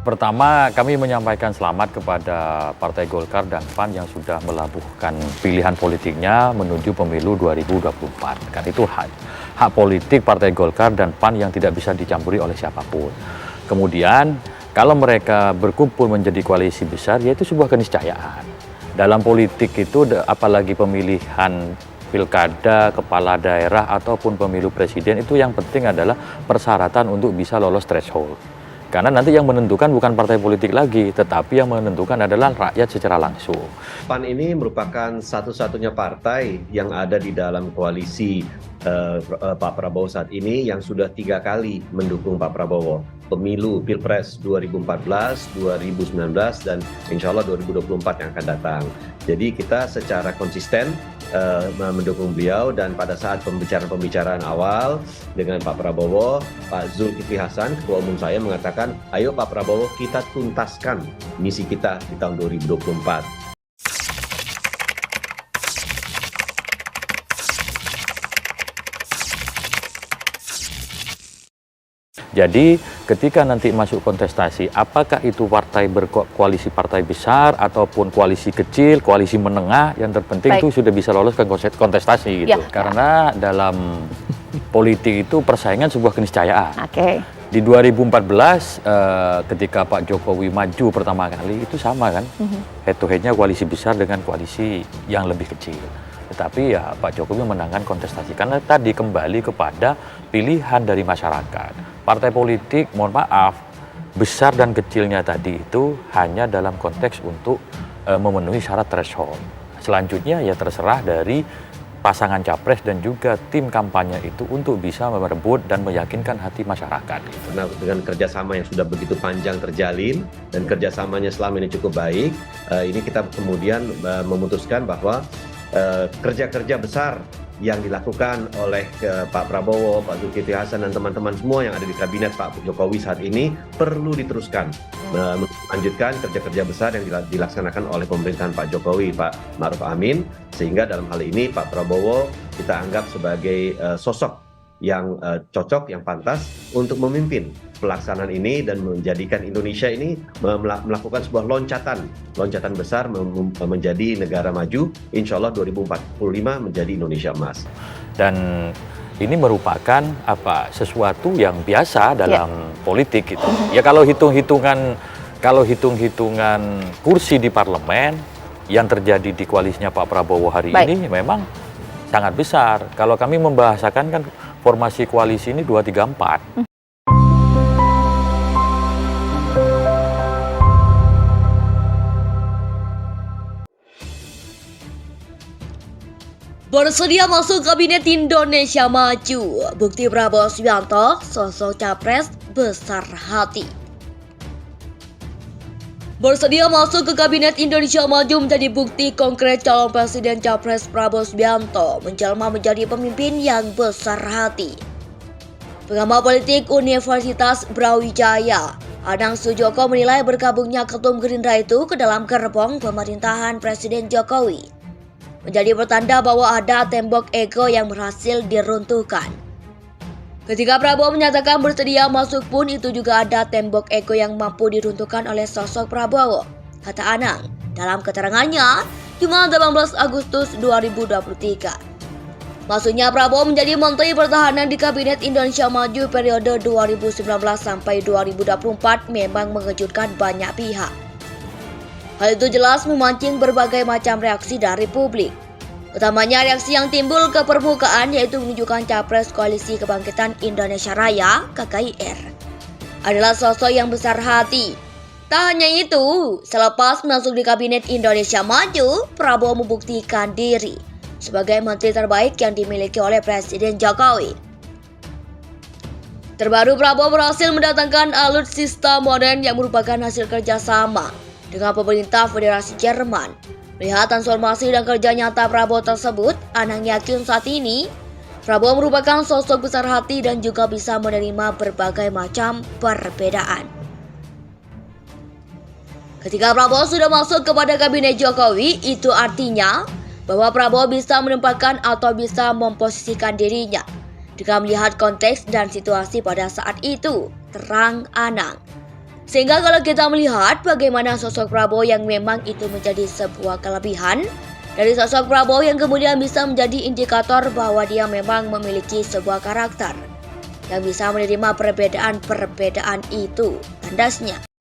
Pertama, kami menyampaikan selamat kepada Partai Golkar dan PAN yang sudah melabuhkan pilihan politiknya menuju pemilu 2024. Kan itu hak politik Partai Golkar dan PAN yang tidak bisa dicampuri oleh siapapun. Kemudian, kalau mereka berkumpul menjadi koalisi besar, yaitu sebuah keniscayaan. Dalam politik itu, apalagi pemilihan pilkada, kepala daerah, ataupun pemilu presiden, itu yang penting adalah persyaratan untuk bisa lolos threshold. Karena nanti yang menentukan bukan partai politik lagi, tetapi yang menentukan adalah rakyat secara langsung. PAN ini merupakan satu-satunya partai yang ada di dalam koalisi Pak Prabowo saat ini yang sudah 3 kali mendukung Pak Prabowo. Pemilu Pilpres 2014, 2019, dan insya Allah 2024 yang akan datang. Jadi kita secara konsisten mendukung beliau, dan pada saat pembicaraan awal dengan Pak Prabowo, Pak Zulkifli Hasan, ketua umum saya, mengatakan, ayo Pak Prabowo kita tuntaskan misi kita di tahun 2024. Jadi ketika nanti masuk kontestasi, apakah itu partai berkoalisi partai besar ataupun koalisi kecil, koalisi menengah, yang terpenting itu sudah bisa lolos ke kontestasi gitu. Karena dalam politik itu persaingan sebuah keniscayaan. Di 2014 ketika Pak Jokowi maju pertama kali itu sama kan, head to headnya koalisi besar dengan koalisi yang lebih kecil. Tetapi ya Pak Jokowi menangkan kontestasi karena tadi kembali kepada pilihan dari masyarakat. Partai politik, mohon maaf, besar dan kecilnya tadi itu hanya dalam konteks untuk memenuhi syarat threshold. Selanjutnya ya terserah dari pasangan capres dan juga tim kampanye itu untuk bisa merebut dan meyakinkan hati masyarakat. Nah, dengan kerjasama yang sudah begitu panjang terjalin dan kerjasamanya selama ini cukup baik, ini kita kemudian memutuskan bahwa kerja-kerja besar yang dilakukan oleh Pak Prabowo, Pak Zulkifli Hasan, dan teman-teman semua yang ada di kabinet Pak Jokowi saat ini perlu diteruskan, melanjutkan kerja-kerja besar yang dilaksanakan oleh pemerintahan Pak Jokowi, Pak Ma'ruf Amin, sehingga dalam hal ini Pak Prabowo kita anggap sebagai sosok yang cocok, yang pantas untuk memimpin pelaksanaan ini dan menjadikan Indonesia ini melakukan sebuah loncatan besar menjadi negara maju, insya Allah 2045 menjadi Indonesia emas. Dan ini merupakan sesuatu yang biasa dalam politik gitu. Ya kalau hitung-hitungan kursi di parlemen yang terjadi di koalisinya Pak Prabowo hari ini memang sangat besar. Kalau kami membahasakan kan formasi koalisi ini 2-3-4. Bersedia masuk Kabinet Indonesia Maju, bukti Prabowo Subianto, sosok capres besar hati. Bersedia masuk ke Kabinet Indonesia Maju menjadi bukti konkret calon presiden capres Prabowo Subianto menjelma menjadi pemimpin yang besar hati. Pengamat politik Universitas Brawijaya, Anang Sujoko, menilai bergabungnya Ketum Gerindra itu ke dalam gerbong pemerintahan Presiden Jokowi menjadi pertanda bahwa ada tembok ego yang berhasil diruntuhkan. Ketika Prabowo menyatakan bersedia masuk pun itu juga ada tembok ego yang mampu diruntuhkan oleh sosok Prabowo, kata Anang dalam keterangannya Jumat 18 Agustus 2023. Masuknya Prabowo menjadi Menteri Pertahanan di Kabinet Indonesia Maju periode 2019 sampai 2024 memang mengejutkan banyak pihak. Hal itu jelas memancing berbagai macam reaksi dari publik. Utamanya reaksi yang timbul ke permukaan yaitu menunjukkan capres Koalisi Kebangkitan Indonesia Raya (KKIR) adalah sosok yang besar hati. Tak hanya itu, selepas masuk di Kabinet Indonesia Maju, Prabowo membuktikan diri sebagai menteri terbaik yang dimiliki oleh Presiden Jokowi. Terbaru, Prabowo berhasil mendatangkan alutsista modern yang merupakan hasil kerjasama dengan pemerintah Federasi Jerman. Melihat transformasi dan kerja nyata Prabowo tersebut, Anang yakin saat ini Prabowo merupakan sosok besar hati dan juga bisa menerima berbagai macam perbedaan. Ketika Prabowo sudah masuk kepada Kabinet Jokowi, itu artinya bahwa Prabowo bisa menempatkan atau bisa memposisikan dirinya dengan melihat konteks dan situasi pada saat itu, terang Anang. Sehingga kalau kita melihat bagaimana sosok Prabowo yang memang itu menjadi sebuah kelebihan dari sosok Prabowo yang kemudian bisa menjadi indikator bahwa dia memang memiliki sebuah karakter yang bisa menerima perbedaan-perbedaan itu tandasnya.